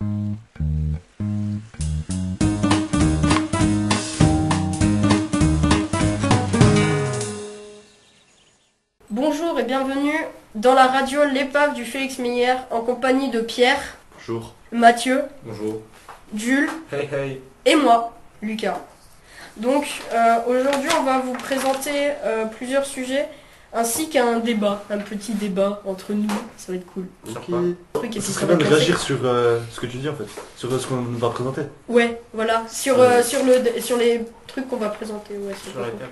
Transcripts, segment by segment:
Bonjour et bienvenue dans la radio L'Épave du Félix Minière en compagnie de Pierre. Bonjour. Mathieu. Bonjour. Jules. Hey hey. Et moi, Lucas. Donc aujourd'hui on va vous présenter plusieurs sujets ainsi qu'un débat, un petit débat entre nous, ça va être cool. Ok. Ce serait bien de réagir sur ce que tu dis en fait, sur ce qu'on va présenter. Ouais, voilà, sur les trucs qu'on va présenter. Ouais, Sur les thèmes.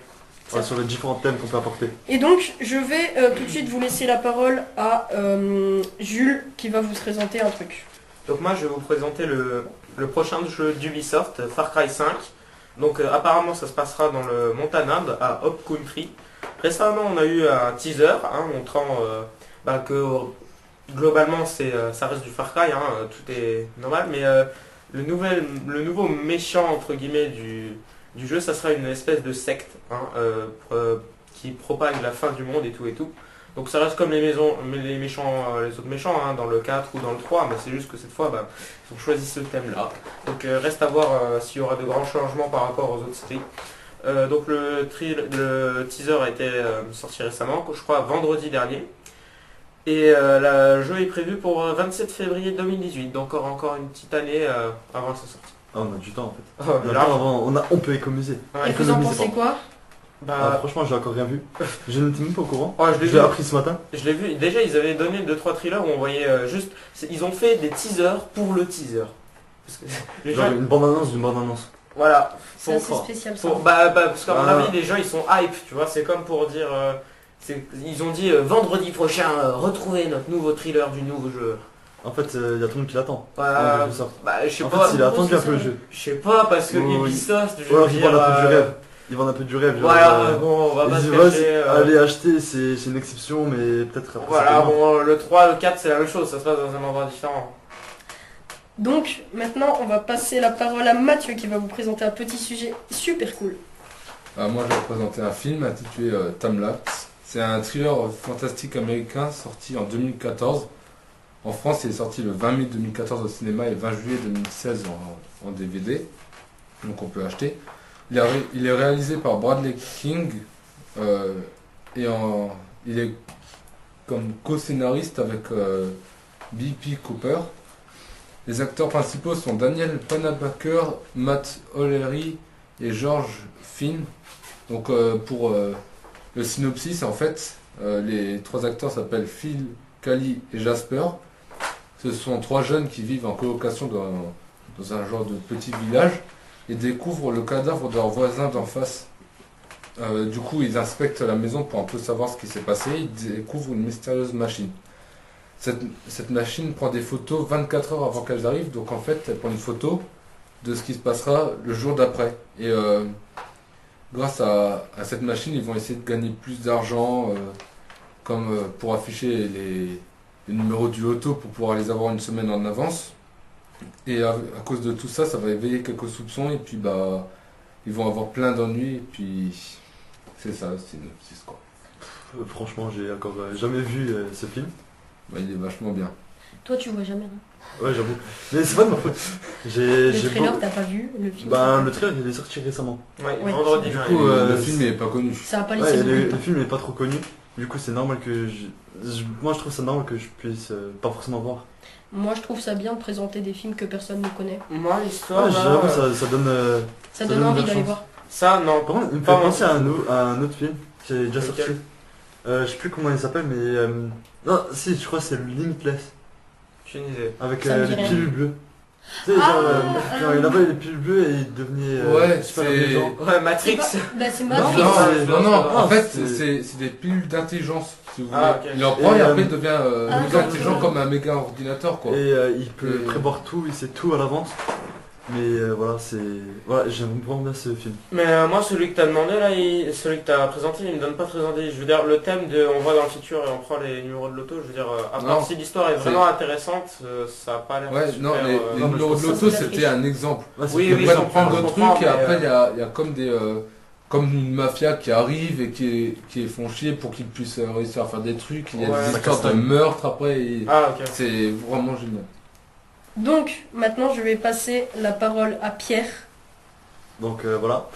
Sur les différents thèmes qu'on peut apporter. Et donc je vais tout de suite vous laisser la parole à Jules qui va vous présenter un truc. Donc moi je vais vous présenter le prochain jeu d'Ubisoft, Far Cry 5. Donc apparemment ça se passera dans le Montana, à Hope Country. Récemment on a eu un teaser montrant que globalement ça reste du Far Cry, tout est normal, mais le nouveau méchant entre guillemets du jeu, ça sera une espèce de secte qui propague la fin du monde et tout et tout. Donc ça reste comme les autres méchants dans le 4 ou dans le 3, mais c'est juste que cette fois ils ont choisi ce thème là. Donc reste à voir s'il y aura de grands changements par rapport aux autres séries. Donc le teaser a été sorti récemment, je crois vendredi dernier. Et le jeu est prévu pour 27 février 2018, donc encore une petite année avant sa sortie. Ah, on a du temps en fait. On peut économiser. Et vous en pensez quoi? Franchement, j'ai encore rien vu. Je n'étais même pas au courant. Je l'ai appris ce matin. Je l'ai vu. Déjà, ils avaient donné 2-3 trailers où on voyait juste. Ils ont fait des teasers pour le teaser. Parce que Genre une bande-annonce d'une bande-annonce. Voilà. C'est assez spécial ça. Parce qu'à mon avis, les gens ils sont hype, tu vois. C'est comme pour dire. Ils ont dit vendredi prochain, retrouvez notre nouveau thriller du nouveau jeu. En fait, il y a tout le monde qui l'attend. Je sais en pas. fait, il a attendu un peu le jeu. Je sais pas, parce que Ubisoft, je veux dire. Ils vendent un peu du rêve. Voilà, bon, on va pas se cacher. Aller acheter, c'est une exception, mais peut-être après. Voilà, bon, le 3, le 4, c'est la même chose, ça se passe dans un endroit différent. Donc, maintenant, on va passer la parole à Mathieu qui va vous présenter un petit sujet super cool. Moi, je vais vous présenter un film intitulé Timelapse. C'est un thriller fantastique américain sorti en 2014. En France, il est sorti le 20 mai 2014 au cinéma et le 20 juillet 2016 en DVD. Donc, on peut acheter. Il est réalisé par Bradley King il est comme co-scénariste avec B.P. Cooper. Les acteurs principaux sont Daniel Panabaker, Matt O'Leary et George Finn. Donc pour le synopsis, en fait, les trois acteurs s'appellent Phil, Callie et Jasper. Ce sont trois jeunes qui vivent en colocation dans un genre de petit village et découvrent le cadavre de leur voisin d'en face. Du coup, ils inspectent la maison pour un peu savoir ce qui s'est passé. Ils découvrent une mystérieuse machine. Cette machine prend des photos 24 heures avant qu'elles arrivent. Donc en fait, elle prend une photo de ce qui se passera le jour d'après. Et grâce à cette machine, ils vont essayer de gagner plus d'argent, comme pour afficher les numéros du loto pour pouvoir les avoir une semaine en avance. Et à cause de tout ça, ça va éveiller quelques soupçons et puis ils vont avoir plein d'ennuis et puis c'est ça, c'est quoi. Franchement, j'ai encore jamais vu ce film. Il est vachement bien. Toi, tu vois jamais, hein? Ouais, j'avoue. Mais c'est pas de ma faute. Le trailer, t'as pas vu le film? Le trailer, il est sorti récemment. Ouais, vendredi. Du coup, le film n'est pas connu. Ça va pas laisser le film n'est pas trop connu. Du coup, c'est normal que moi, je trouve ça normal que je puisse pas forcément voir. Moi, je trouve ça bien de présenter des films que personne ne connaît. Moi, l'histoire. J'avoue, ça donne. Ça donne envie d'aller voir. Ça, non. Par contre, il me fait penser à un autre film qui est déjà sorti. Je sais plus comment il s'appelle, mais. Non, si, je crois que c'est Limitless. J'ai une idée. Avec les pilules bleues. Tu sais, genre, il avait les pilules bleues et il devenait super intelligent. Ouais, Matrix. C'est Matrix. Non, en fait, c'est des pilules d'intelligence. Si vous voulez. Okay. Il en prend et après il devient méga intelligent comme un méga ordinateur, quoi. Et il peut prévoir tout, il sait tout à l'avance. Mais j'aime vraiment bien ce film. Mais moi, celui que t'as demandé là, celui que t'as présenté, il me donne pas très envie. Je veux dire, le thème de on voit dans le futur et on prend les numéros de loto, je veux dire, à part si l'histoire est vraiment intéressante, ça a pas l'air super. Non, les numéros de loto c'était un exemple. Oui, ils prennent prendre d'autres trucs et après il y a comme comme une mafia qui arrive et qui font chier pour qu'ils puissent réussir à faire des trucs. Il y a des histoires de meurtre après. C'est vraiment génial. Donc, maintenant, je vais passer la parole à Pierre. Donc voilà.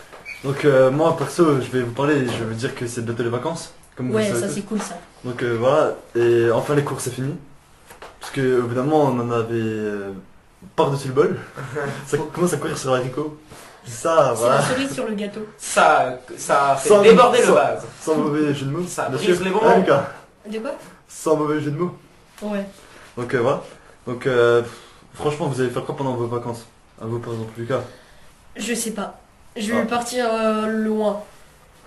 Donc moi perso, je vais vous parler, je vais vous dire que c'est bientôt les vacances. Comme vous le Ouais, savez ça tous. c'est cool ça. Donc voilà, et enfin les cours c'est fini. Parce que évidemment on en avait par-dessus le bol. Ça commence à courir sur l'haricot. Ça, C'est voilà. la cerise sur le gâteau. Ça fait Sans- déborder le sans- vase. Sans mauvais jeu de mots. Ça bien brise sûr. les moments. Ah, Lucas. De quoi? Sans mauvais jeu de mots. Ouais. Donc voilà. Donc franchement vous allez faire quoi pendant vos vacances? À vous par exemple Lucas. Je sais pas. Je vais Ah. partir loin.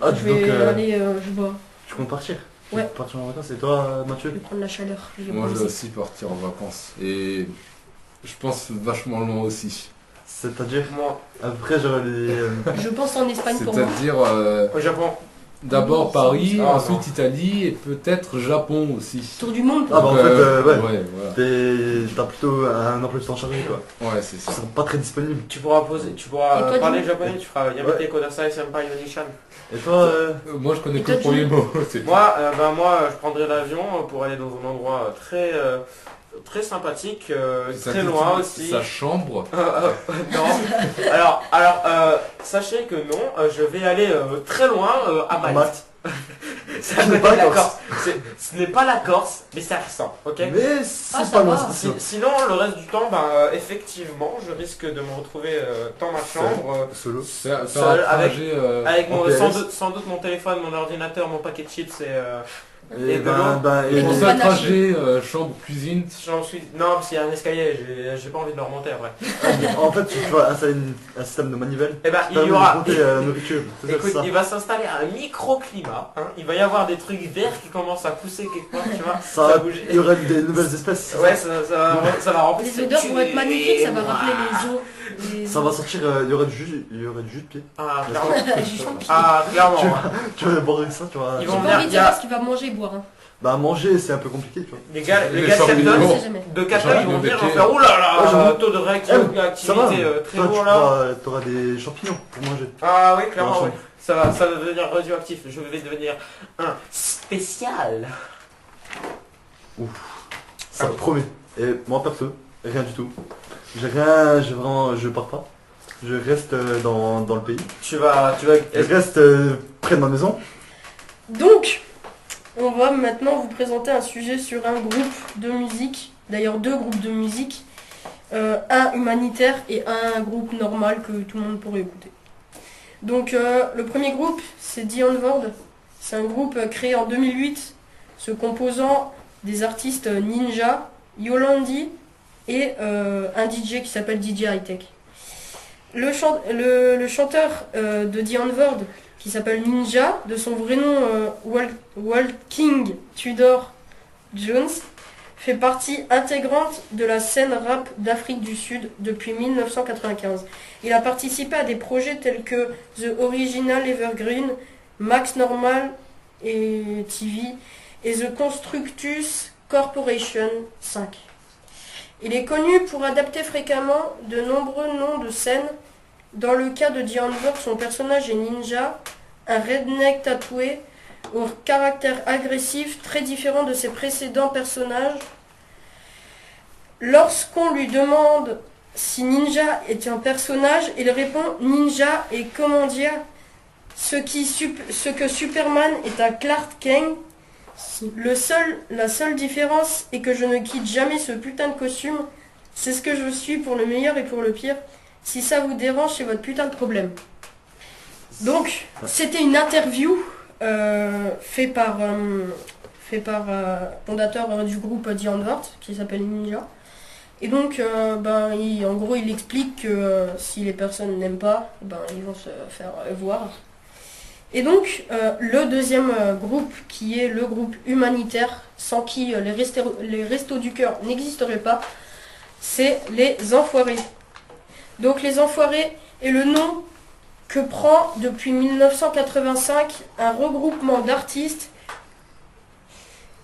Ah Je vais aller, je vois. tu comptes partir? Tu Ouais. comptes partir en vacances et toi Je Mathieu? vais prendre la chaleur. Je vais Moi, je bronzer. vais aussi partir en vacances. Et je pense vachement loin aussi. C'est-à-dire Moi, après j'aurai les... Je pense en Espagne pour moi. C'est-à-dire au Japon. d'abord Oui, Paris, ça, ensuite non. Italie et peut-être Japon aussi. Tour du monde. Ah bah en Donc, fait ouais. ouais, voilà. T'as plutôt un emploi du temps chargé quoi. Ouais, c'est Tu ça. seras pas très disponible. Tu pourras poser, tu pourras Et toi, parler Jimmy japonais, tu feras Yamete Kodasai Senpai Yonishan. Et toi Moi, je connais Et que le toi, premier Jimmy mot. c'est tout. Moi, je prendrai l'avion pour aller dans un endroit très sympathique, Ça très dit- loin aussi. Sa chambre. Non. Sachez que non, je vais aller très loin à Malte. Malte. C'est à Ce n'est côté pas de la la Corse. Ce n'est pas la Corse, mais ça ressemble, ok? Mais c'est Ah, pas ça loin, va. c'est sûr. Sinon, le reste du temps, effectivement, je risque de me retrouver dans ma chambre, Solo. Faire un Seul, trajet. avec En PS. sans doute mon téléphone, mon ordinateur, mon paquet de chips Et Et de l'eau. Et Pour de ça, panache. trajet, chambre, cuisine. j'en suis... Non, parce qu'il y a un escalier, j'ai pas envie de le remonter après. En fait, tu vas installer un système de manivelle. Eh ben, qui il y permet de aura... monter la nourriture. C'est ça, Écoute, c'est ça. il va s'installer un microclimat, hein. Il va y avoir des trucs verts qui commencent à pousser quelque part, tu vois. Ça va bouger. Il y aura des nouvelles espèces. Ouais, ça va remplir. Les odeurs vont être magnifiques, ça va rappeler les eaux. Les... Ça va sortir, il y aura du jus de pied. Ah, clairement. Jus de pied. Ah, clairement. Tu vas boire avec ça, tu vois. Ils J'ai vont pas venir, envie de il y a- savoir ce qu'il va manger et boire. Hein. Bah manger, c'est un peu compliqué, tu vois. Les gars Les de champignons. Captain, On sait jamais. de Captain, ils vont champignons venir, ils vont d'été. faire oulala, Ouais, j'avoue. taux de Ça va, réactivité très toi, haut là. t'auras des champignons pour manger. Ah oui, clairement, Dans la oui. Ça va devenir radioactif. Je vais devenir un spécial. Ça promet. Et moi perso, rien du tout. Je pars pas. Je reste dans le pays. Tu vas. Je reste près de ma maison. Donc, on va maintenant vous présenter un sujet sur un groupe de musique. D'ailleurs, deux groupes de musique. Un humanitaire et un groupe normal que tout le monde pourrait écouter. Donc, le premier groupe, c'est The Onward. C'est un groupe créé en 2008, se composant des artistes Ninja, Yolandi et un DJ qui s'appelle DJ Hightech. Le chanteur de The Onward, qui s'appelle Ninja, de son vrai nom Walking Tudor Jones, fait partie intégrante de la scène rap d'Afrique du Sud depuis 1995. Il a participé à des projets tels que The Original Evergreen, Max Normal et TV et The Constructus Corporation 5. Il est connu pour adapter fréquemment de nombreux noms de scènes. Dans le cas de The Onward, son personnage est Ninja, un redneck tatoué au caractère agressif très différent de ses précédents personnages. Lorsqu'on lui demande si Ninja est un personnage, il répond Ninja est comment dire ce que Superman est à Clark Kent. La seule différence est que je ne quitte jamais ce putain de costume. C'est ce que je suis pour le meilleur et pour le pire. Si ça vous dérange, c'est votre putain de problème. Donc, c'était une interview fait par fondateur du groupe The Onward, qui s'appelle Ninja. Et donc, en gros, il explique que si les personnes n'aiment pas, ils vont se faire voir. Et donc, le deuxième groupe, qui est le groupe humanitaire, sans qui les Restos du Cœur n'existeraient pas, c'est les Enfoirés. Donc, les Enfoirés est le nom que prend depuis 1985 un regroupement d'artistes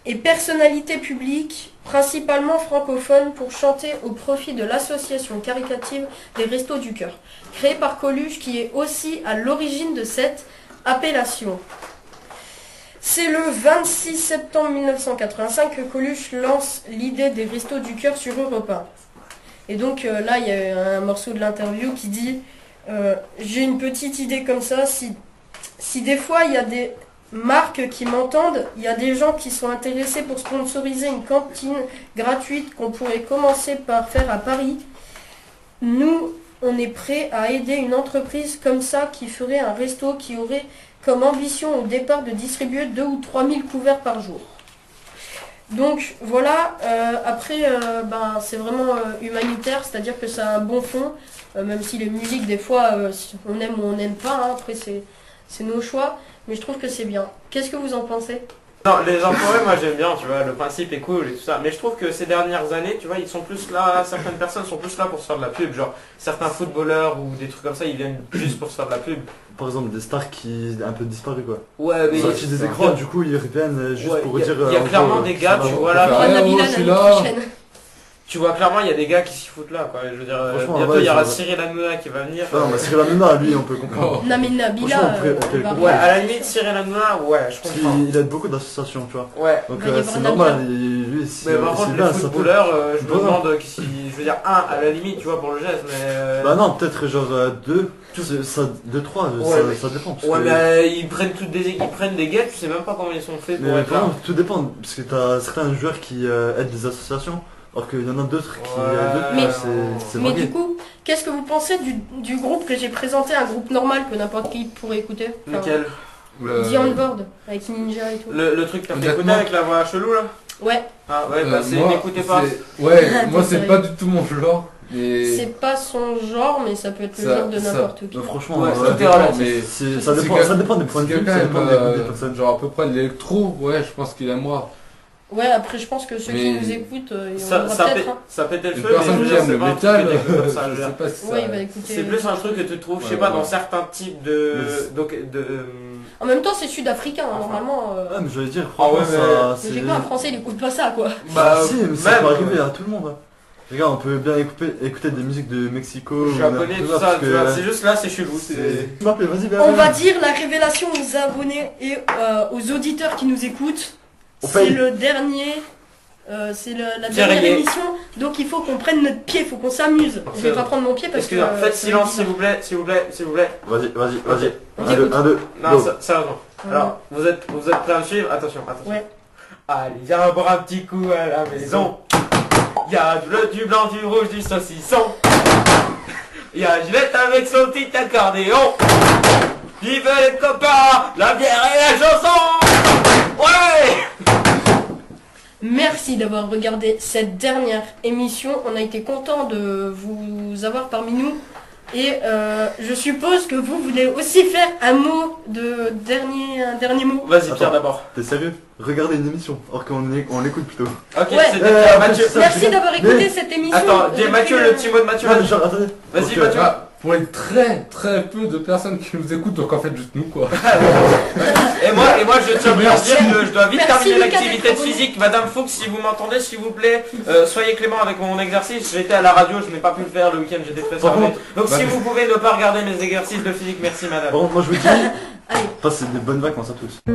et personnalités publiques, principalement francophones, pour chanter au profit de l'association caritative des Restos du Cœur, créée par Coluche, qui est aussi à l'origine de cette appellation. C'est le 26 septembre 1985 que Coluche lance l'idée des Restos du Cœur sur Europe 1. Et donc là, il y a un morceau de l'interview qui dit j'ai une petite idée comme ça, si des fois il y a des marques qui m'entendent, il y a des gens qui sont intéressés pour sponsoriser une cantine gratuite qu'on pourrait commencer par faire à Paris, nous, on est prêt à aider une entreprise comme ça qui ferait un resto qui aurait comme ambition au départ de distribuer 2 ou 3 000 couverts par jour. Donc voilà, après c'est vraiment humanitaire, c'est-à-dire que ça a un bon fond, même si les musiques des fois on aime ou on n'aime pas, hein, après c'est nos choix, mais je trouve que c'est bien. Qu'est-ce que vous en pensez? Non, les enfoirés, moi j'aime bien, tu vois, le principe est cool et tout ça. Mais je trouve que ces dernières années, tu vois, ils sont plus là, certaines personnes sont plus là pour se faire de la pub. Genre, certains footballeurs ou des trucs comme ça, ils viennent juste pour se faire de la pub. Par exemple, des stars qui ont un peu disparu quoi. Ouais, mais. Ils ont des écrans, du coup ils reviennent juste Ouais, pour y a- dire. y a en clairement gros, des gars, ça tu va. vois là. Ouais, Nabila je suis l'année là. prochaine. Tu vois clairement, il y a des gars qui s'y foutent là, quoi. Je veux dire, Franchement, bientôt ouais, il y aura ça va. Cyril Hanouna qui va venir. Non, mais Cyril Hanouna, lui, on peut comprendre. Non mais Nabila, Franchement, on peut le va comprendre. Ouais, rien. à la limite, Cyril Hanouna, ouais, je Parce comprends. qu'il aide beaucoup d'associations, tu vois. Ouais. Donc Il va y avoir c'est Nabila. normal, lui, si Mais par s'il contre, vient, les ça peut- footballeurs, je me Voilà. demande si. Je veux dire, à la limite, tu vois, pour le geste, mais. Bah non, peut-être genre 2, 3, Ouais, mais- ça dépend. Parce Ouais, que- mais ils prennent ils prennent des gars, tu sais même pas comment ils sont faits pour Mais être là. vraiment, tout dépend, parce que t'as certains joueurs qui aident des associations, alors qu'il y en a d'autres qui Ouais. aident d'autres, Mais- c'est Mais varié. du coup, qu'est-ce que vous pensez du groupe que j'ai présenté, un groupe normal que n'importe qui pourrait écouter? Lequel The Onboard, avec Ninja et tout. le truc que t'as fait Honnêtement- écouter avec la voix chelou là? Ouais, Ah ouais, bah c'est moi, n'écoutez pas. Ouais, moi T'es c'est pas du tout mon genre. Mais c'est pas son genre, mais ça peut être le Ça- genre de ça- n'importe qui. Donc, franchement, Ouais, ouais, ça dépend, relatif. mais ça c'est dépend, quel- ça dépend des points si de vue, ça quelqu'un dépend aime, des personnes. genre à peu près de l'électro, ouais, je pense qu'il aimera. Ouais, après je pense que ceux qui Mais nous écoutent, ils Ça, aura ça, peut-être. fait, hein. ça pétait le Une feu, mais je personne veux qui dire, aime c'est le pas un truc métal, que t'écoutes comme ça, je veux je dire. sais pas si ça. Ouais, il va écouter. C'est plus un truc que tu trouves, je sais Ouais, pas, ouais. dans certains types de. Donc, En même temps, c'est sud-africain, hein, Enfin. normalement. Ah, mais je veux dire, Ah ouais, franchement, mais- ça. Logiquement, un français, il écoute pas ça, quoi. Bah, Si, mais ça même, peut arriver à tout le monde. Hein. Regarde, on peut bien écouter des musiques de Mexico ou japonais, n'importe tout quoi, ça, parce tu vois, que- c'est juste là, c'est chelou. c'est- c'est- Tu m'appelles, vas-y, viens. On viens. va dire la révélation aux abonnés et aux auditeurs qui nous écoutent. On C'est paye. le dernier. C'est la Pierre dernière Aiguet. émission, donc il faut qu'on prenne notre pied, il faut qu'on s'amuse. Je vais pas prendre mon pied parce que. Excusez-moi, faites c'est silence bizarre. s'il vous plaît, s'il vous plaît, s'il vous plaît. Vas-y. On 1, 2, t'écoute. 1, 2. Non, sérieusement. Euh, Alors, vous êtes prêts à me suivre? Attention. Ouais. Allez, viens boire un petit coup à la maison. Il y a du bleu, du blanc, du rouge, du saucisson. Il y a Gillette avec son petit accordéon. Vive les copains, la bière et la chanson. Ouais. Merci d'avoir regardé cette dernière émission. On a été content de vous avoir parmi nous. Et je suppose que vous voulez aussi faire un dernier mot. Vas-y, Pierre Attends. d'abord. T'es sérieux? Regardez une émission, alors qu'on l'écoute plutôt. Ok, Ouais. c'était Pierre, Mathieu. Ça, Merci c'est- d'avoir écouté mais- cette émission. Attends, dis depuis, Mathieu, le petit mot de Mathieu. Non, mais Vas-y, genre, attendez. Vas-y, Donc, Mathieu. Ah, pour les très peu de personnes qui nous écoutent, donc en fait juste nous quoi. Et moi, je tiens à Merci. dire que je dois vite Merci, terminer Lucas, l'activité d'être de abonné. physique. Madame Fuchs, si vous m'entendez, s'il vous plaît, soyez clément avec mon exercice. J'étais à la radio, je n'ai pas pu le faire le week-end, j'étais très Par chargé. contre- Donc si Bah, vous pouvez ne pas regarder mes exercices de physique, merci madame. Par contre, moi je vous dis, Allez. passez des bonnes vacances à tous.